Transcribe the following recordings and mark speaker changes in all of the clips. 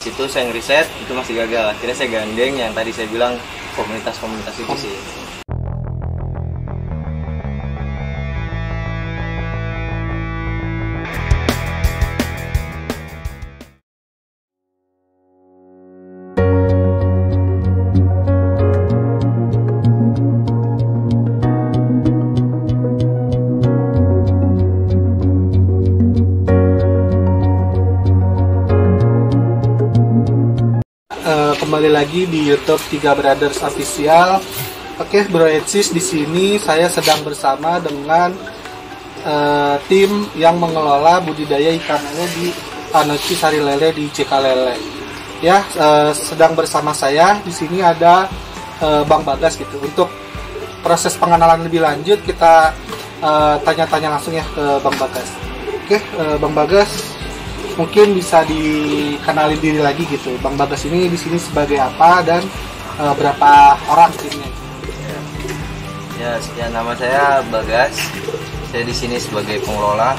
Speaker 1: Situ saya ngeriset, itu masih gagal. Akhirnya saya gandeng yang tadi saya bilang komunitas-komunitas itu sih.
Speaker 2: Kembali lagi di YouTube Tiga Brothers Official. Oke, Bro Etsis, di sini saya sedang bersama dengan tim yang mengelola budidaya ikan lele di Anoci Sari Lele di Cikalele. Ya, sedang bersama saya di sini ada Bang Bagas gitu. Untuk proses pengenalan lebih lanjut kita tanya-tanya langsung ya ke Bang Bagas. Oke, Bang Bagas, mungkin bisa dikenali diri lagi gitu. Bang Bagas ini di sini sebagai apa dan berapa orang timnya?
Speaker 1: Ya, nama saya Bagas. Saya di sini sebagai pengelola.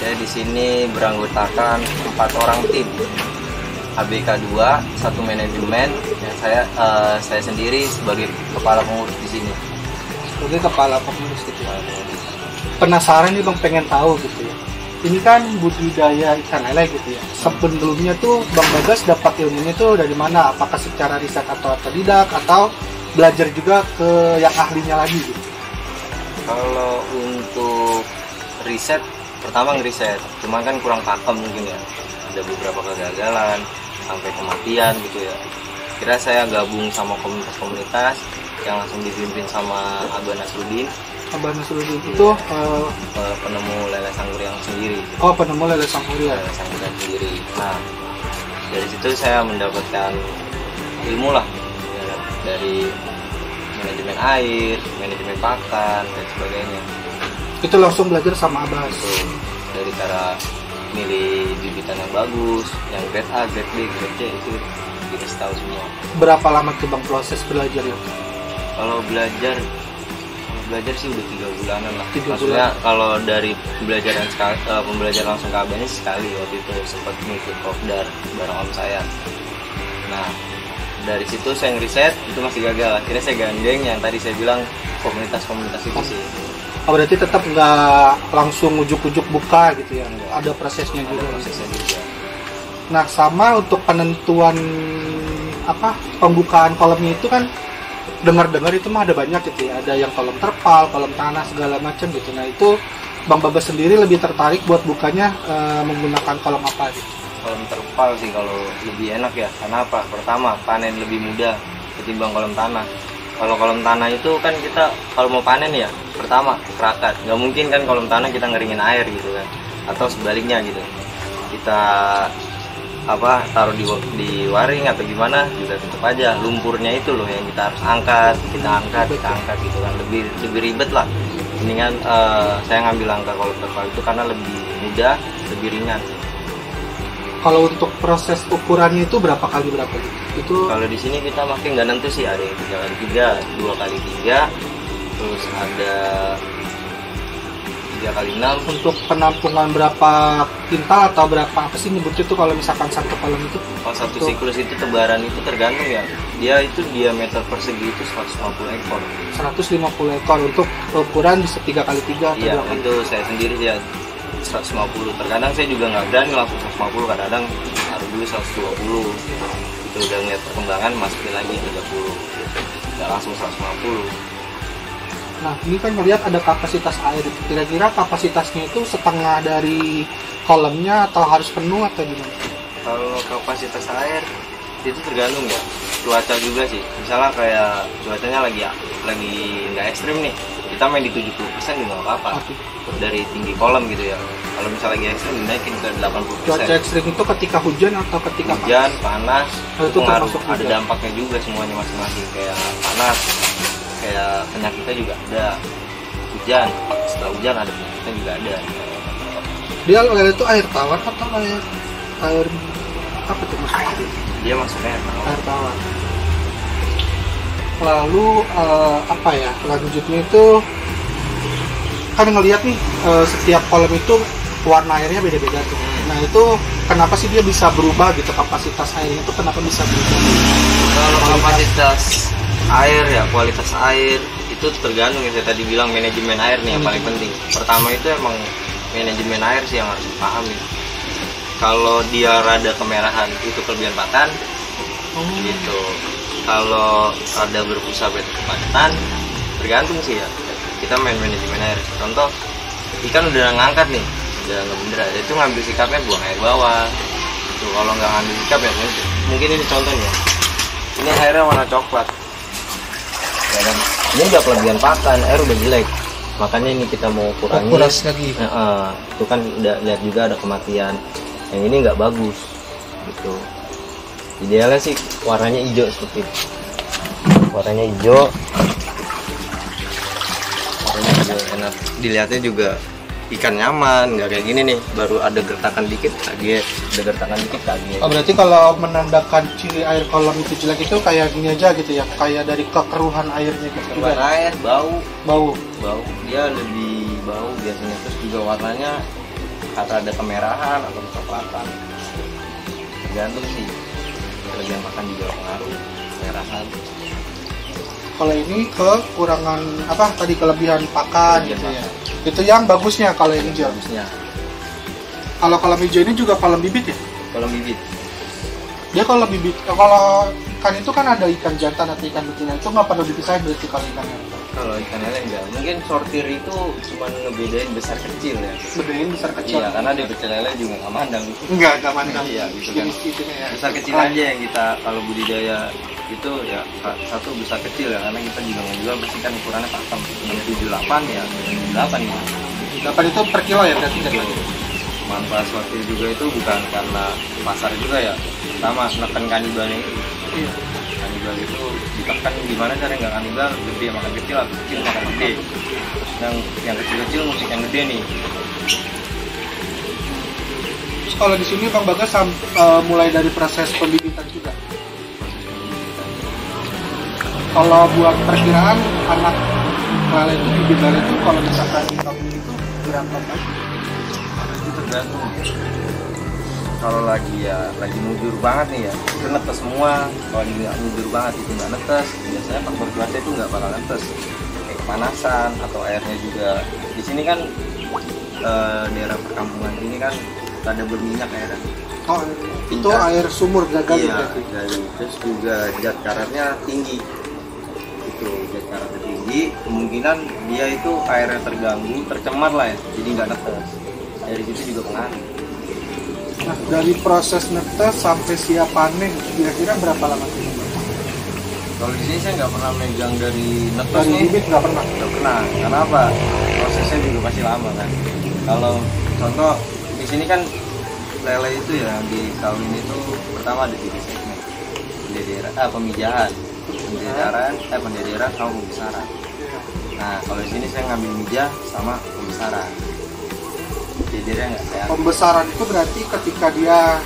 Speaker 1: Saya di sini beranggotakan 4 orang tim. ABK 2, 1 manajemen. Ya, saya sendiri sebagai kepala pengurus di sini.
Speaker 2: Sebagai kepala pengurus gitu. Penasaran nih Bang, pengen tahu gitu ya. Ini kan budidaya ikan lele gitu ya. Sebelumnya tuh Bang Bagas dapat ilmunya tuh dari mana? Apakah secara riset atau otodidak atau belajar juga ke yang ahlinya lagi gitu?
Speaker 1: Kalau untuk riset, pertama ngeriset, cuma kan kurang pakem mungkin ya. Ada beberapa kegagalan sampai kematian gitu ya. Kira saya gabung sama komunitas-komunitas yang langsung dipimpin sama Abah Nasruddin.
Speaker 2: Abah Nasruddin itu
Speaker 1: penemu lele sangguriang sendiri.
Speaker 2: Oh, penemu lele sangguriang.
Speaker 1: Lele sangguriang sendiri. Nah, dari situ saya mendapatkan ilmu lah ya, dari manajemen air, manajemen pakan dan sebagainya.
Speaker 2: Itu langsung belajar sama Abah.
Speaker 1: Itu dari cara milih bibitan yang bagus, yang grade A, grade B, grade C itu dikasih tahu semua.
Speaker 2: Berapa lama tuh Bang proses belajarnya?
Speaker 1: Kalau belajar sih udah 3 bulanan lah.
Speaker 2: 3
Speaker 1: Maksudnya
Speaker 2: bulan.
Speaker 1: kalau dari pembelajaran langsung ke abahnya sekali waktu itu sempat mengikut kopdar bareng om saya. Nah, dari situ saya ngeriset, itu masih gagal. Akhirnya saya gandeng yang tadi saya bilang komunitas-komunitas itu sih.
Speaker 2: Oh, berarti tetap nggak langsung ujuk-ujuk buka gitu ya? Ada prosesnya juga.
Speaker 1: Ada prosesnya juga.
Speaker 2: Nah, sama untuk penentuan pembukaan kolamnya itu kan dengar-dengar itu mah ada banyak gitu ya. Ada yang kolam terpal, kolam tanah segala macam gitu. Nah, itu Bang Bagas sendiri lebih tertarik buat bukanya menggunakan kolam apa gitu?
Speaker 1: Kolam terpal sih kalau lebih enak ya. Karena apa? Pertama, panen lebih mudah ketimbang kolam tanah. Kalau kolam tanah itu kan kita kalau mau panen ya, pertama kerakat. Nggak mungkin kan kolam tanah kita ngeringin air gitu kan. Atau sebaliknya gitu. Kita taruh di waring atau gimana juga tetap aja lumpurnya itu loh yang kita harus angkat gitu kan, lebih ribet lah. Mendingan saya ngambil angka kolam terpal itu karena lebih mudah, lebih ringan.
Speaker 2: Kalau untuk proses ukurannya itu berapa kali berapa gitu? Itu
Speaker 1: kalau di sini kita makin nggak nentu sih, ada yang 3x3, 2x3, terus ada 3x6.
Speaker 2: untuk penampungan berapa kintal atau berapa apa sih nyebutnya tuh kalau misalkan satu kolam itu?
Speaker 1: Kalau satu siklus itu tebaran itu tergantung ya. Dia itu diameter persegi itu 150 ekor.
Speaker 2: 150 ekor untuk ukuran bisa 3x3 atau
Speaker 1: Iya,
Speaker 2: 2x3.
Speaker 1: itu saya sendiri ya 150. Terkadang saya juga nggak berani langsung 150, kadang-kadang harus dulu 120. Itu udah ngeliat perkembangan masukin lagi 30. Nggak langsung 150.
Speaker 2: Nah, ini kan melihat ada kapasitas air. Kira-kira kapasitasnya itu setengah dari kolamnya atau harus penuh atau gimana?
Speaker 1: Kalau kapasitas air itu tergantung ya, cuaca juga sih. Misalnya kayak cuacanya lagi nggak ekstrim nih, kita main di 70% juga nggak apa-apa. Dari tinggi kolam gitu ya. Kalau misalnya lagi ekstrim dinaikin ke 80%.
Speaker 2: Cuaca ekstrim itu ketika hujan atau ketika
Speaker 1: hujan, panas, itu ngaruh. Ada
Speaker 2: juga
Speaker 1: dampaknya juga semuanya masing-masing. Kayak panas, kayak penyakitnya juga ada. Hujan, setelah hujan ada penyakitnya juga ada.
Speaker 2: Dia lele itu air tawar atau air apa tuh maksudnya?
Speaker 1: Dia masuknya
Speaker 2: Air tawar. Lalu selanjutnya itu kan ngelihat nih setiap kolam itu warna airnya beda-beda tuh. Nah, itu kenapa sih dia bisa berubah gitu, kapasitas airnya itu kenapa bisa berubah?
Speaker 1: Kalau kapasitas air ya, kualitas air itu tergantung yang saya tadi bilang, manajemen air nih yang paling penting. Pertama itu emang manajemen air sih yang harus dipahami. Kalau dia rada kemerahan itu kelebihan pakan, gitu. Kalau rada berbusa itu kepadatan, tergantung sih ya. Kita main manajemen air. Contoh, ikan udah ngangkat nih, udah ngebendera, itu ngambil sikapnya buang air bawah. Itu kalau nggak ngambil sikap ya mungkin ini contohnya. Ini airnya warna coklat. Ya kan? Ini udah kelebihan pakan, air udah jelek. Makanya ini kita mau kurangi.
Speaker 2: Kuras lagi.
Speaker 1: Itu kan udah lihat juga ada kematian. Yang ini nggak bagus, gitu. Idealnya sih warnanya hijau seperti ini. Warnanya hijau enak. Dilihatnya juga ikan nyaman, nggak kayak gini nih. Baru ada gertakan dikit kaget, ada gertakan dikit kaget.
Speaker 2: Oh, berarti kalau menandakan ciri air kolam itu jelek itu kayak gini aja gitu ya, kayak dari kekeruhan airnya gitu.
Speaker 1: Keruhan air, bau. Dia lebih bau biasanya. Terus juga warnanya kata ada kemerahan atau kecoklatan. Tergantung sih. Kelebihan makan juga pengaruh, kemerahan.
Speaker 2: Kalau ini kekurangan apa tadi, kelebihan pakan gitu ya. Itu yang bagusnya kalau yang hijau.
Speaker 1: Bagusnya.
Speaker 2: Kalau kolam hijau ini juga kolam bibit ya?
Speaker 1: Kolam bibit.
Speaker 2: Dia kalau bibit, kalau ikan itu kan ada ikan jantan atau ikan betina, itu nggak perlu dipisahin berarti kalau ikannya.
Speaker 1: Kalau ikan lele enggak. Mungkin sortir itu cuma ngebedain besar kecil ya.
Speaker 2: Bedain besar kecil.
Speaker 1: Iya, karena dia pecel lele juga nggak mandang.
Speaker 2: Nggak mandang.
Speaker 1: Iya, gitu kan.
Speaker 2: Ya.
Speaker 1: Besar kecil aja yang kita kalau budidaya itu ya satu besar kecil ya, karena kita juga menjual bersihkan ukurannya pakem 78 ya 8 ya.
Speaker 2: 8 itu per kilo ya berarti kan?
Speaker 1: Manfaat sortir juga itu bukan karena pasar juga ya. Pertama menekan kanibalnya itu.
Speaker 2: Iya.
Speaker 1: Kanibal itu ditekan gimana cara nggak kanibal, gede makan kecil atau kecil makan gede. Yang kecil-kecil musik yang gede nih.
Speaker 2: Terus kalau di sini Bang Bagas mulai dari proses pembibitan juga. Kalau buat perkiraan anak lele itu, bibit lele itu kalau misalkan di tahun itu berapa banyak?
Speaker 1: Itu tergantung. Kalau lagi mujur banget nih ya, itu netes semua. Kalau lagi nggak mujur banget itu nggak netes. Biasanya faktor cuaca itu nggak bakal netes. Kayak kepanasan atau airnya juga. Di sini kan daerah perkampungan ini kan ada berminyak airnya.
Speaker 2: Oh, itu air sumur gagal.
Speaker 1: Iya, terus juga zat karatnya tinggi. Zat karatnya tinggi, kemungkinan dia itu airnya terganggu, tercemar lah ya, jadi nggak netes. Dari situ juga pengaruh.
Speaker 2: Nah, dari proses netes sampai siap panen kira-kira berapa lama sih?
Speaker 1: Kalau di sini saya nggak pernah megang dari netes
Speaker 2: Dari
Speaker 1: nih.
Speaker 2: bibit nggak pernah?
Speaker 1: Nggak pernah. Kenapa? Prosesnya juga pasti lama kan. Kalau contoh di sini kan lele itu ya di kawin itu pertama ada 3 segmen. Pemijahan. Pendederan sama pembesaran. Nah, kalau di sini saya ngambil mijah sama pembesaran. Jadinya nggak sehat.
Speaker 2: Pembesaran itu berarti ketika dia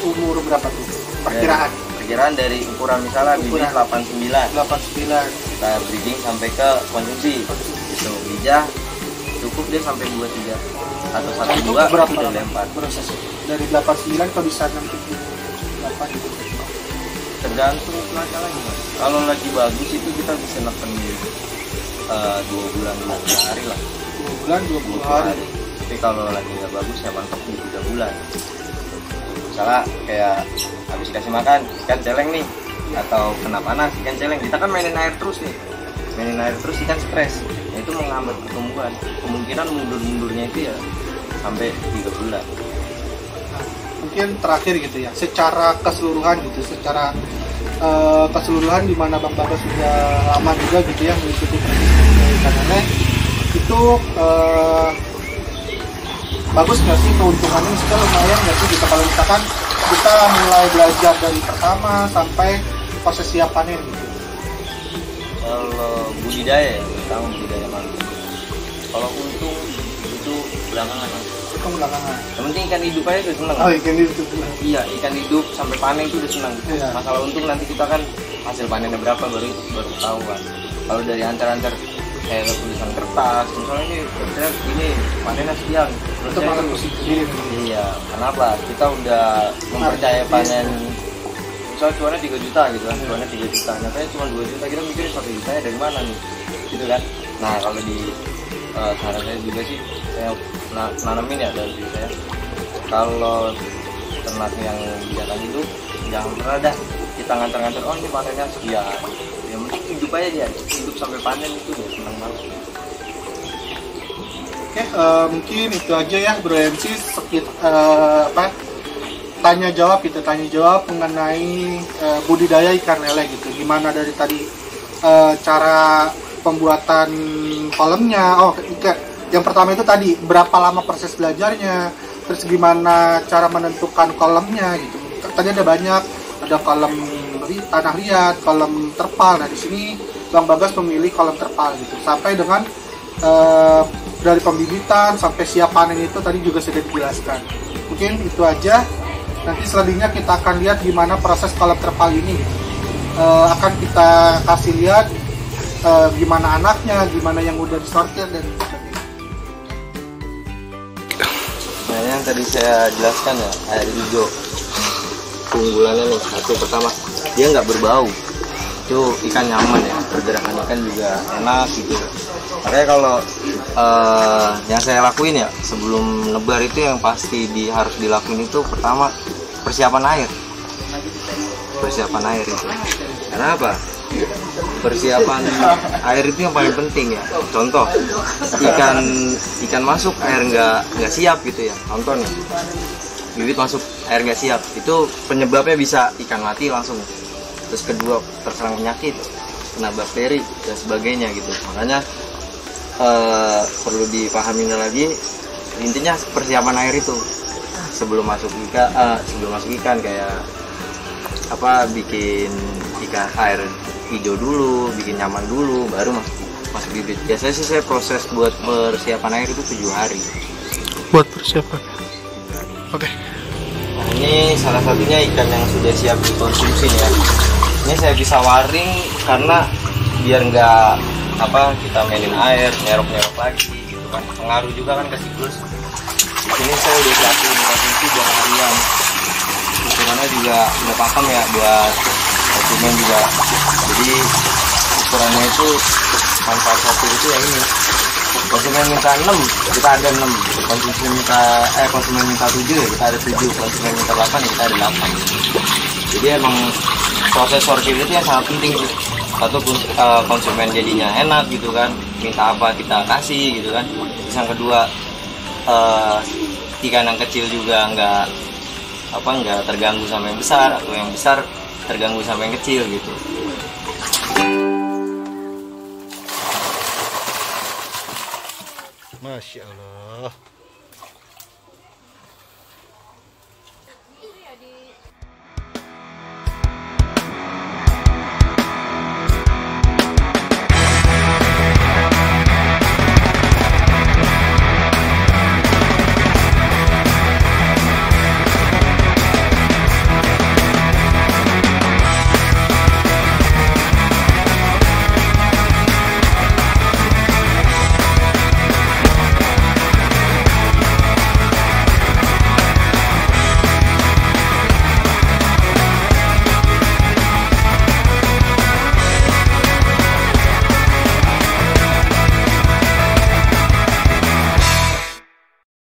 Speaker 2: umur berapa tuh? Perkiraan?
Speaker 1: Perkiraan dari ukuran misalnya bibit 89.
Speaker 2: 89.
Speaker 1: Kita breeding sampai ke konsumsi. Itu mijah cukup dia sampai 23 atau 12
Speaker 2: berapa
Speaker 1: udah lempar.
Speaker 2: Proses dari 89 ke bisa 68 gitu.
Speaker 1: Tergantung cuaca lagi mas. Kalau lagi bagus itu kita bisa neken 2 bulan 2 hari lah.
Speaker 2: 2 bulan 20 hari.
Speaker 1: Tapi kalau lagi nggak bagus ya mantap di 3 bulan. Misalnya kayak habis kasih makan ikan celeng nih, atau kena panas ikan celeng, kita kan mainin air terus nih. Mainin air terus ikan stres. Nah, itu menghambat pertumbuhan. Kemungkinan mundur-mundurnya itu ya sampai 3 bulan.
Speaker 2: Mungkin terakhir gitu ya, secara keseluruhan gitu, secara keseluruhan di mana Bang Bagas sudah lama juga gitu ya mengikuti proses ikan lele itu bagus nggak sih keuntungannya? Sudah lumayan nggak sih gitu kalau misalkan kita mulai belajar dari pertama sampai proses siap panen gitu.
Speaker 1: Kalau budidaya ya, terutama budidaya mangrove. Kalau untung itu belakangan.
Speaker 2: Itu belakangan.
Speaker 1: Yang penting ikan hidup aja udah seneng.
Speaker 2: Oh, ikan hidup.
Speaker 1: Iya, ikan hidup sampai panen itu udah seneng.
Speaker 2: Iya.
Speaker 1: Masalah untung nanti kita kan hasil panennya berapa baru ketahuan. Kalau dari ancar-ancar kayak tulisan kertas misalnya ini panennya sekian terus
Speaker 2: Itu malah positif.
Speaker 1: iya kenapa kita udah mempercaya panen misalnya cuannya 3 juta gitu kan, cuannya 3 juta nyatanya cuma 2 juta, kita mikirin 1 jutanya dari mana nih gitu kan. Nah kalau di saran saya juga sih, saya nanamin ya dari diri saya, kalau ternak yang biasa hidup jangan pernah dah kita nganter-nganter, oh ini panennya sekian, yang penting hidup aja dia, hidup sampai panen itu udah senang banget.
Speaker 2: Oke, mungkin itu aja ya Bro MC tanya jawab mengenai budidaya ikan lele gitu. Gimana dari tadi cara pembuatan kolamnya. Yang pertama itu tadi berapa lama proses belajarnya, terus gimana cara menentukan kolamnya gitu. Tadi ada banyak, ada kolam tanah liat, kolam terpal. Nah di sini Bang Bagas memilih kolam terpal gitu. Sampai dengan dari pembibitan sampai siap panen itu tadi juga sudah dijelaskan. Mungkin itu aja. Nanti selanjutnya kita akan lihat gimana proses kolam terpal ini. Akan kita kasih lihat gimana anaknya, gimana yang udah disortir dan sebagainya.
Speaker 1: Nah yang tadi saya jelaskan ya, air hijau keunggulannya nih, satu pertama dia nggak berbau, itu ikan nyaman ya, pergerakan ikan juga enak gitu. Makanya kalau yang saya lakuin ya sebelum nebar itu yang pasti harus dilakuin itu pertama persiapan air itu. Karena apa? Persiapan air itu yang paling penting ya. Contoh ikan masuk air nggak siap gitu ya. Contoh nih, bibit masuk air nggak siap, itu penyebabnya bisa ikan mati langsung. Terus kedua terserang penyakit, kena bakteri dan sebagainya gitu. Makanya perlu dipahami lagi, intinya persiapan air itu sebelum masuk ikan kayak apa, bikin ikan air hijau dulu, bikin nyaman dulu, baru masuk bibit. Biasanya sih saya proses buat persiapan air itu 7 hari.
Speaker 2: Buat persiapan. Oke.
Speaker 1: Nah ini salah satunya ikan yang sudah siap dikonsumsi ya. Ini saya bisa waring karena biar nggak kita mainin air, nyerok lagi gitu kan. Pengaruh juga kan ke siklus. Di sini saya udah siapin konsumsi buat harian. Ukurannya juga udah pakem ya buat konsumen juga. Jadi ukurannya itu manfaat satu itu ya ini. Konsumen minta 6, kita ada 6. Konsumen minta 7 ya, kita ada 7. Konsumen minta 8 ya, kita ada 8. Jadi emang proses sortir itu yang sangat penting sih. Satu konsumen jadinya enak gitu kan, minta apa kita kasih gitu kan. Terus yang kedua ikan yang kecil juga nggak terganggu sama yang besar, atau yang besar terganggu sama yang kecil gitu.
Speaker 2: Masya Allah.